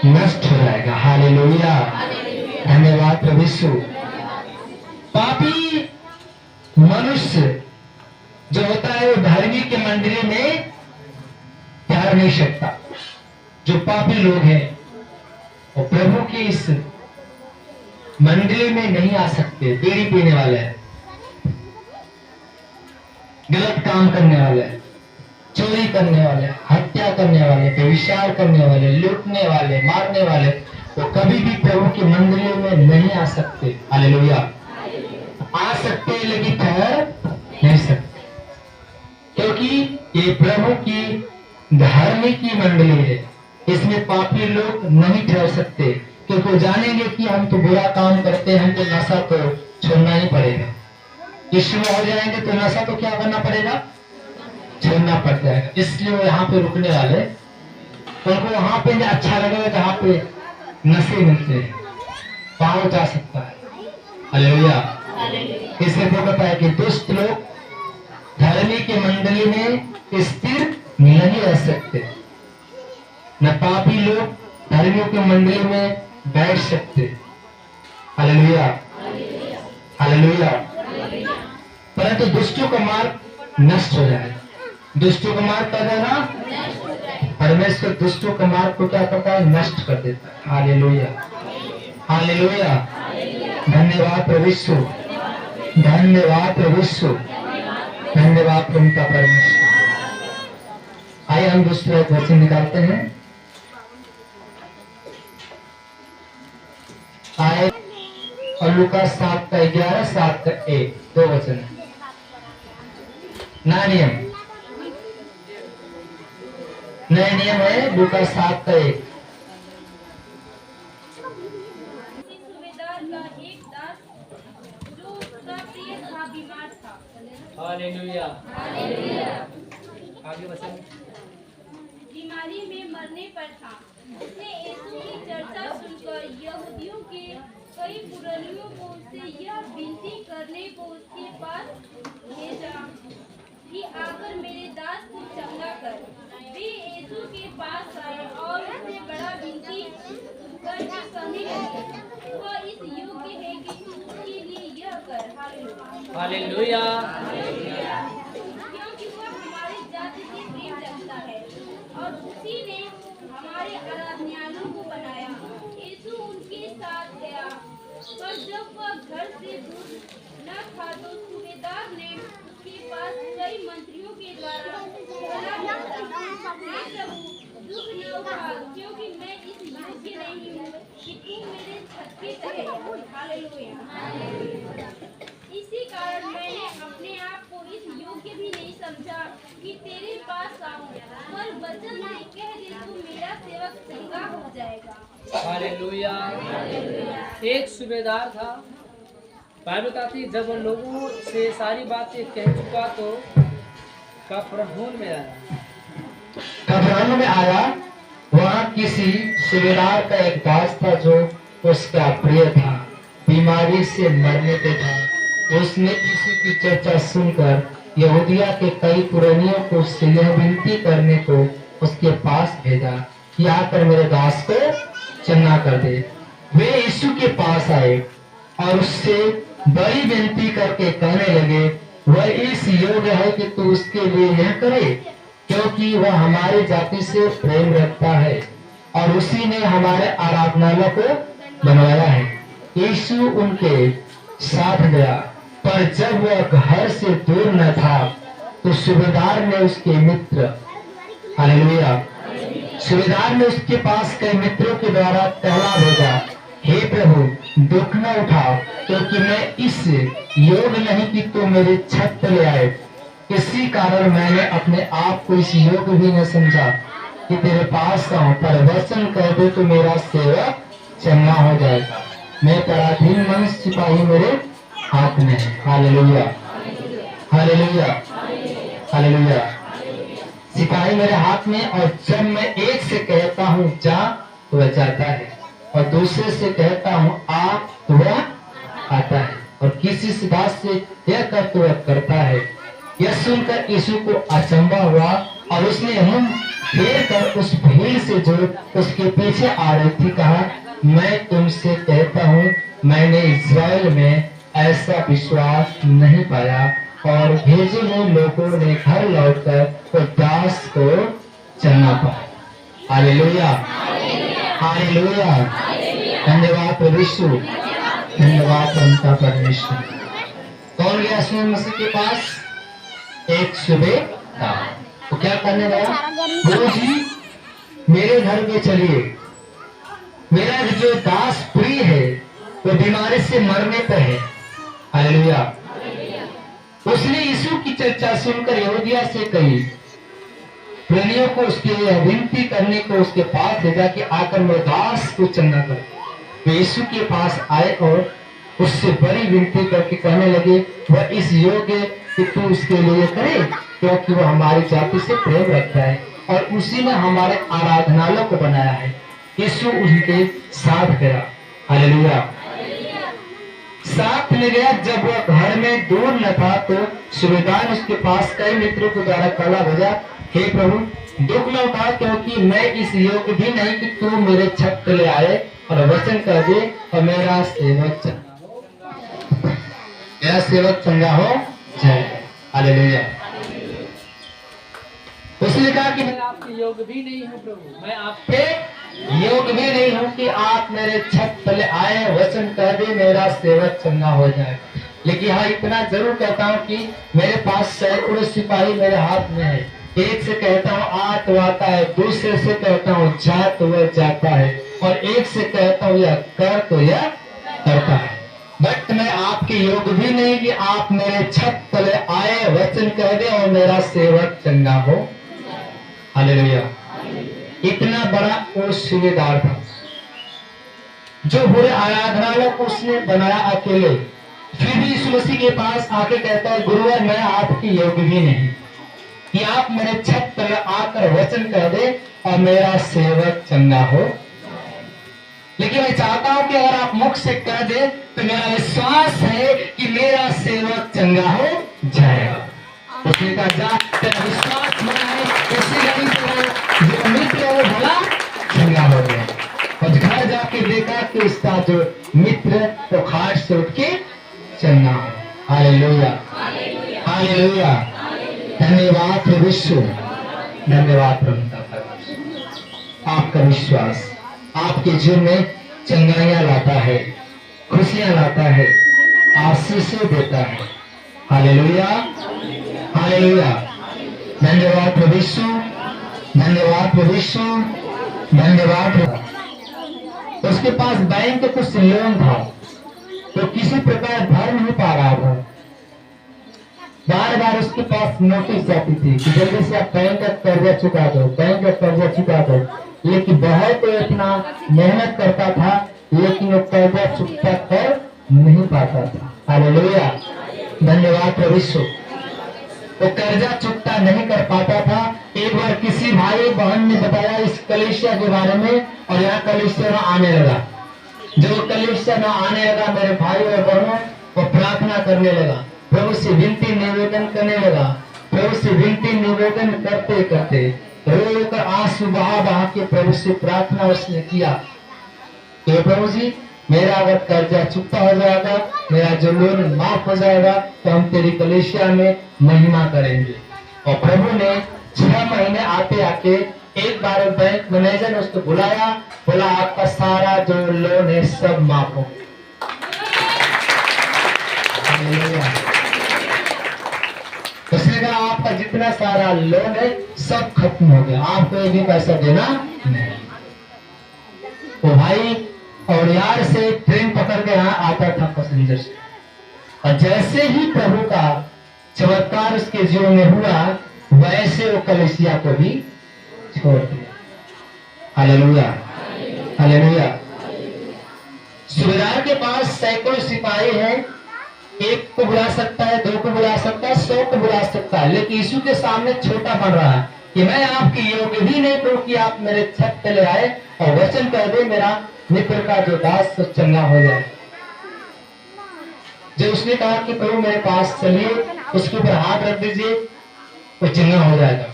नष्ट हो जाएगा। हालेलुया, धन्यवाद प्रभु यीशु। पापी मनुष्य जो होता है वो धार्मिक की मंडली में ठहर नहीं सकता। जो पापी लोग हैं वो प्रभु की इस मंडली में नहीं आ सकते। बीड़ी पीने वाले हैं, गलत काम करने वाले हैं, चोरी करने वाले, हत्या करने वाले, व्यभिचार करने वाले, लूटने वाले, मारने वाले, वो कभी भी प्रभु की मंडली में नहीं आ सकते। हालेलुया, आ सकते हैं लेकिन ठहर नहीं सकते, क्योंकि ये प्रभु की धार्मिक की मंडली है। इसमें पापी लोग नहीं ठहर सकते, क्योंकि वो जानेंगे कि हम तो बुरा काम करते हैं, तो नशा तो छोड़ना ही पड़ेगा। यीशु में हो जाएंगे तो नशा तो क्या करना पड़ेगा, छोड़ना पड़ जाएगा। इसलिए वो यहाँ पे रुकने वाले, उनको वहां पे अच्छा लगेगा जहाँ पे नशे मिलते हैं, वहां जा सकता है। हालेलुया, इसलिए वो कहता है कि दुष्ट लोग धर्मी की मंडली में स्थिर नहीं रह सकते, न पापी लोग धर्मियों की मंडली में बैठ सकते। Hallelujah, hallelujah. परंतु दुष्टों का मार्ग नष्ट हो जाएगा। दुष्टों का मार्ग क्या देगा, परमेश्वर दुष्टों का मार्ग को क्या करता है, नष्ट कर देता है। हालेलुया, हालेलुया, धन्यवाद प्रभु यीशु, धन्यवाद प्रभु यीशु, धन्यवाद प्रभु का परमेश्वर। आइए हम दूसरा वचन निकालते हैं। आए और लूका 7 का 11, 7 का 1, 2 वचन है। नया नियम, नया नियम है लूका 7 का 1। हालेलुया, आगे वचन। बीमारी में मरने पर था। उसने यीशु की चर्चा सुनकर यहूदियों के कई पुरनियों को उससे यह विनती करने को उसके पास भेजा कि आकर मेरे दास को चंगा कर। वे यीशु के पास आए और उससे बड़ा विनती करके कहने लगे, वह इस योग्य है कि तू उसके लिए यह कर। हालेलुया, क्योंकि वह हमारी जाति से प्रेम रखता है और उसी ने हमारे आराधनालयों को बनाया। यीशु उनके साथ गया, पर जब वह घर से दूर न था तो सूबेदार ने उसके पास कई मंत्रियों के द्वारा सलाह मांगा, हे प्रभु, दुख न उठा, क्योंकि मैं इस योग्य नहीं हूँ कि तू मेरे छत पे रहे। हालेलुया। इसी कारण मैंने अपने आप को इस योग्य भी नहीं समझा कि तेरे पास आऊं, पर वचन से कह दे तो मेरा सेवक चंगा हो जाएगा। हालेलुया। एक सूबेदार था। बाइबल कहती है जब लोगों से सारी बातें कह चुका तो कफरनहूम में आया। कफरनहूम में आया, वहाँ किसी सूबेदार का एक दास था जो उसका प्रिय था, बीमारी से मरने पे था। उसने यीशु की चर्चा सुनकर यहूदिया के कई पुरनियों को उससे यह विनती करने को उसके पास भेजा कि आकर मेरे दास को चंगा कर दे। वे यीशु के पास आए और उससे बड़ी विनती करके कहने लगे, वह इस योग्य है कि तू उसके लिए यह करे, क्योंकि वह हमारी जाति से प्रेम रखता है और उसी ने हमारे आराधनालय को बनवाया है। यीशु उनके साथ गया, पर जब वह घर से दूर न था तो सूबेदार ने उसके मित्र, हालेलुया, सूबेदार ने उसके पास कई मित्रों के द्वारा कहला भेजा, हे प्रभु, दुख न उठाओ, क्योंकि मैं इस योग्य नहीं कि तू मेरे छत पर ले आए। इसी कारण मैंने अपने आप को इस योग्य भी न समझा कि तेरे पास आऊं, पर वचन कह दे तो मेरा सेवक चंगा हो जाएगा। मैं पराधीन मनुष्य सिपाही मेरे हाथ में है। Hallelujah, hallelujah, hallelujah. सिपाही मेरे हाथ में, और जब मैं एक से कहता हूँ जा तो वह जाता है, और दूसरे से कहता हूँ आ तो वह आता है, और किसी से बात से यह कर तो वह करता है। यह सुनकर यीशु को अचंभा हुआ और उसने मुंह फिर कर उस भीड़ से जो उसके पीछे आ रही थी कहा, मैं तुमसे कहता हूँ मैंने इस्राएल में ऐसा विश्वास नहीं पाया। और भेजे हुए लोगों ने घर लौटकर उस दास को चलना पाया। हालेलुया, हालेलुया, धन्यवाद प्रभु यीशु, धन्यवाद उनका परमेश्वर। कौन गया यीशु मसीह के पास? एक सूबेदार। तो क्या करने गया? गुरु जी मेरे घर में चलिए, मेरा जो दास प्रिय है वो बीमारी से मरने पर है। हालेलुया। उसने यीशु की चर्चा सुनकर यहूदिया से कही, प्रेरियों को उसके लिए विनती करने को उसके पास भेजा कि आकर मेरे दास को चंगा कर। वे यीशु के पास आए और उससे बड़ी विनती करके कहने लगे, वह इस योग्य कि तू उसके लिए करे, क्योंकि वह हमारी जाति से प्रेम रखता है और उसी ने हमारे आराधनालय को बनाया है। यीशु उनके साथ गया। हालेलुया। साथ में गया। जब वह घर में दूर न था तो सूबेदार उसके पास कई मित्रों के द्वारा कला भेजा, हे प्रभु दुख न उठा, क्योंकि मैं इस योग्य भी नहीं कि तू मेरे छत तले आए और वचन कर दे और मेरा सेवक चंगा हो जाए। हालेलुया। उसने कहा कि मैं आपके योग्य भी नहीं हूँ प्रभु, मैं आपके योग्य भी नहीं हूँ कि आप मेरे छत तले आए, वचन कर दे मेरा सेवक चंगा हो जाए। लेकिन हाँ इतना जरूर कहता हूँ कि मेरे पास सैकड़ों सिपाही मेरे हाथ में है। एक से कहता हूँ आ तो आता है, दूसरे से कहता हूँ जा तो वह जाता है, और एक से कहता हूँ यह कर तो यह करता है। बट मैं आपके योग्य भी नहीं कि आप मेरे छत तले आए, वचन कह दे और मेरा सेवक चंगा हो। हालेलुया। इतना बड़ा वो सूबेदार था जो पूरे आराधनालय को उसने बनाया अकेले, फिर भी यीशु मसीह के पास आके कहता है, गुरुवर मैं आपकी योग्य भी नहीं कि आप मेरे छत पर आकर वचन कह दे और मेरा सेवक चंगा हो। लेकिन मैं चाहता हूं कि अगर आप मुख से कह दे तो मेरा विश्वास है कि मेरा सेवक चंगा हो जाएगा। उसने कहा जा, तेरा विश्वास बना है, इसी घड़ी जो मित्र है वो भला चंगा हो गया। और घर जाके देखा कि उसका जो मित्र तो खाट से उठ के चंगा हो। हालेलुया, हालेलुया, धन्यवाद प्रभु यीशु, धन्यवाद प्रभु का परमेश्वर। आपका विश्वास आपके जीवन में चंगाइयां लाता है, खुशियां लाता है, आशीषें देता है। हालेलुया, हालेलुया, धन्यवाद प्रभु यीशु, धन्यवाद प्रभु यीशु, धन्यवाद। उसके पास बैंक का कुछ लोन था तो किसी प्रकार भर नहीं पा रहा था। बार बार उसके पास नोटिस जाती थी कि जल्दी से आप बैंक का कर्जा चुका दो, बैंक का कर्जा चुका दो। लेकिन बहुत इतना मेहनत करता था लेकिन वो कर्जा चुकता कर नहीं पाता था। हालेलुया, धन्यवाद प्रभु यीशु। वो कर्जा चुकता नहीं कर पाता था। एक बार किसी भाई बहन ने बताया इस कलीसिया के बारे में और यहाँ कलीसिया में आने लगा। जो कलीसिया में आने लगा मेरे भाई और बहनों, वो प्रार्थना करने लगा, प्रभु से विनती निवेदन करने लगा। प्रभु से विनती निवेदन करते करते रो कर आंसू बहा बहा के प्रभु से प्रार्थना उसने किया कि प्रभु जी मेरा अगर कर्जा चुकता हो जाएगा, मेरा जो लोन माफ हो जाएगा तो हम तेरी कलीसिया में महिमा करेंगे। और प्रभु ने 6 महीने आते आते एक बार बैंक मैनेजर ने उसको बुलाया, बोला आपका सारा जो लोन है सब माफ हो गया। उसने कहा आपका जितना सारा लोन है सब खत्म हो गया, आपको एक भी पैसा देना नहीं। तो भाई और यार से ट्रेन पकड़ के यहाँ आता था पैसेंजर से, और जैसे ही प्रभु का चमत्कार उसके जीवन में हुआ वैसे वो कलीसिया को भी छोड़ दिया। Hallelujah, hallelujah. सूबेदार के पास सैकड़ों सिपाही हैं, एक को बुला सकता है, 2 को बुला सकता है, 100 को बुला सकता है, लेकिन यीशु के सामने छोटा बन रहा है कि मैं आपकी योग्य भी नहीं हूं कि आप मेरे छत तले आए और वचन कर दे मेरा मित्र का जो दास तो चंगा हो जाए। जब उसने कहा कि प्रभु मेरे पास चलिए, उसके ऊपर हाथ रख दीजिए, वो चंगा हो जाएगा।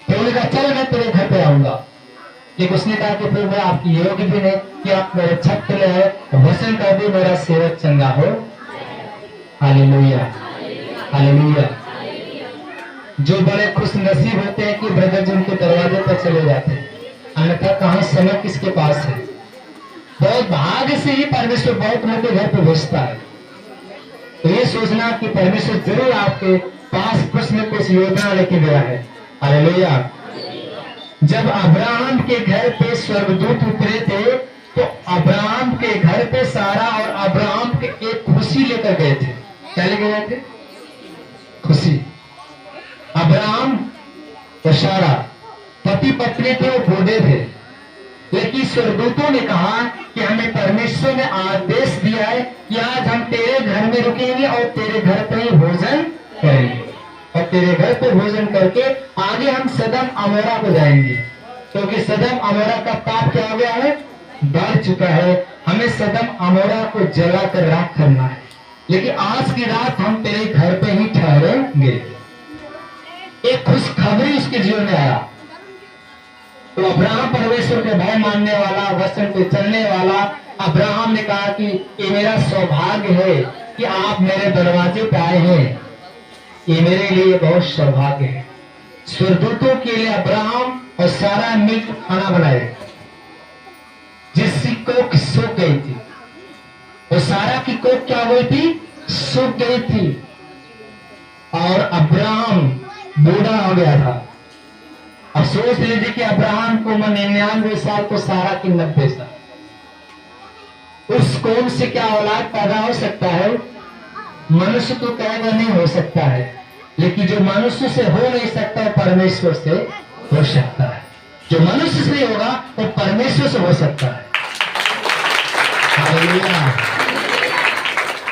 तो उन्होंने कहा चल मैं तेरे घर पे आऊंगा। लेकिन उसने कहा कि फिर मैं आपकी योग्य भी नहीं कि आप मेरे छत पे आए, वचन कर दी मेरा सेवक चंगा हो। Hallelujah, hallelujah. जो बड़े खुश नसीब होते हैं कि ब्रदर जी उनके दरवाजे पर चले जाते हैं, अन्यथा कहाँ समय किसके पास है। बहुत भाग्य से ही परमेश्वर बहुत लोगों के घर पे भेजता है। तो ये सोचना कि परमेश्वर जरूर आपके पास कुछ न कुछ योजना लेके गया है। हालेलुया। जब अब्राहम के घर पे स्वर्गदूत उतरे थे तो अब्राहम के घर पे सारा और अब्राहम के एक खुशी लेकर गए थे। क्या लेकर गए थे? खुशी। अब्राहम और सारा पति पत्नी थे, वो बूढ़े थे, लेकिन स्वर्गदूतों ने कहा कि हमें परमेश्वर ने आदेश दिया है कि आज हम तेरे घर में रुकेंगे और तेरे घर पर ही भोजन करेंगे, और तेरे घर पे भोजन करके आगे हम सदम अमोरा को जाएंगे, क्योंकि सदम अमोरा का पाप क्या हो गया है? बढ़ चुका है। हमें सदम अमोरा को जलाकर राख करना है, लेकिन आज की रात हम तेरे घर पे ही ठहरेंगे। एक खुशखबरी उसके जीवन में आया। तो अब्राहम परमेश्वर के भय मानने वाला, वचन पे चलने वाला अब्राहम ने कहा कि ये मेरा सौभाग्य है कि आप मेरे दरवाजे पे आए हैं, ये मेरे लिए बहुत सौभाग्य है। स्वर्गदूतों के लिए अब्राहम और सारा मिलकर खाना बनाए, जिसकी कोख सूख गई थी, और सारा की कोख क्या हुई थी? सूख गई थी। और अब्राहम बूढ़ा हो गया था। अब सोच लीजिए कि अब्राहम को 99 साल तो सारा की 90 साल। उस कौम से क्या औलाद पैदा हो सकता है? मनुष्य तो कहेगा नहीं हो सकता है, लेकिन जो मनुष्य से हो नहीं सकता है परमेश्वर से हो सकता है। जो मनुष्य से होगा वो परमेश्वर से हो सकता है। हालेलुया।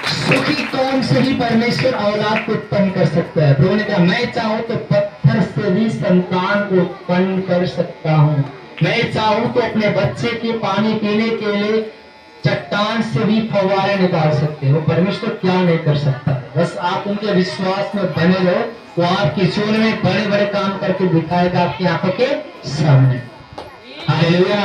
सुखी कौम से ही परमेश्वर औलाद को उत्पन्न कर सकता है। प्रभु ने कहा मैं चाहूं तो पत्थर से भी संतान को उत्पन्न कर सकता हूं। मैं चाहूं तो अपने बच्चे के पानी पीने के लिए चट्टान से भी फव्वारे निकाल सकते हो। परमेश्वर क्या नहीं कर सकता। बस आप उनके विश्वास में बने रहो, वो आपके जीवन में बड़े बड़े काम करके दिखाएगा आपकी आंखों के सामने। हालेलुया।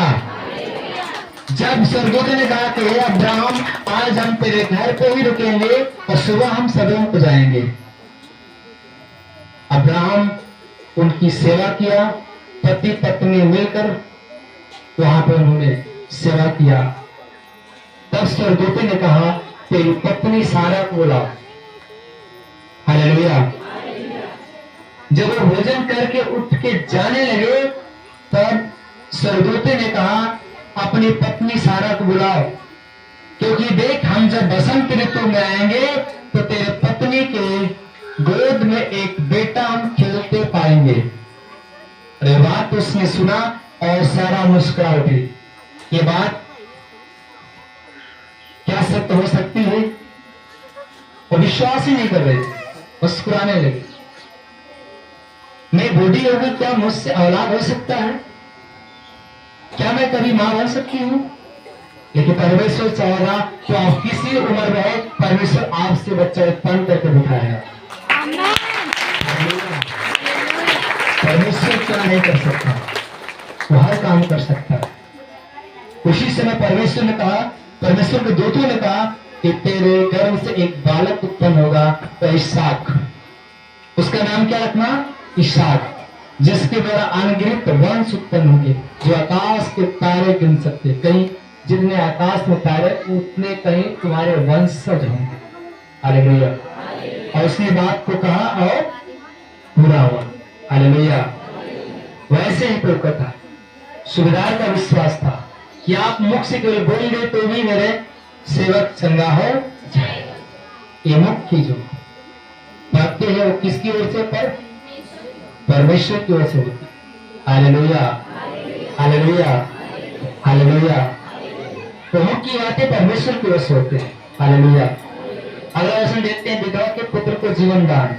जब स्वर्गदूत ने कहा कि हे अब्राहम आज हम तेरे घर पे ही रुकेंगे और सुबह हम सदोम को जाएंगे, अब्राहम उनकी सेवा किया। पति पत्नी मिलकर वहां पर उन्होंने सेवा किया। तब स्वर्गदूत ने कहा तेरी पत्नी सारा को बुलाओ। हालेलुया। जब वो भोजन करके उठ के जाने लगे तब स्वर्गदूत ने कहा अपनी पत्नी सारा को बुलाओ, क्योंकि देख हम जब बसंत ऋतु में आएंगे तो तेरे पत्नी के गोद में एक बेटा हम खेलते पाएंगे। अरे बात उसने सुना और सारा मुस्कुरा उठी। ये बात क्या सत्य हो सकती है? वो विश्वास ही नहीं कर रहे थे, मुस्कुराने लगे। मैं बूढ़ी हो गई, क्या मुझसे औलाद हो सकता है? क्या मैं कभी मां बन सकती हूँ? लेकिन परमेश्वर चाहेगा तो आप किसी उम्र में परमेश्वर आपसे बच्चा उत्पन्न करके दिखाएगा। परमेश्वर क्या नहीं कर सकता? वो हर काम कर सकता है। उसी समय परमेश्वर ने कहा, परमेश्वर के दूतों ने कहा कि तेरे गर्भ से एक बालक उत्पन्न होगा, इसहाक। उसका नाम क्या रखना? इसहाक, जिसके द्वारा अनगिनत वंश उत्पन्न होंगे, जो आकाश के तारे गिन सकते। कहीं जितने आकाश में तारे उतने कहीं तुम्हारे वंशज होंगे। हालेलुया। और उसने बात को कहा और पूरा हुआ। हालेलुया। वैसे ही प्रभु का था, सुबेदार का विश्वास था कि आप मुख से केवल बोल गए तो भी मेरे सेवक चंगा हो जाएगा। ये मुख की जो बातें है वो किसकी ओर से? पर परमेश्वर की ओर से होती। Hallelujah, hallelujah, hallelujah. तो मुख की बातें परमेश्वर की ओर से होते हैं। हालेलुया। अगला वचन देखते हैं, विधवा के पुत्र को जीवन दान।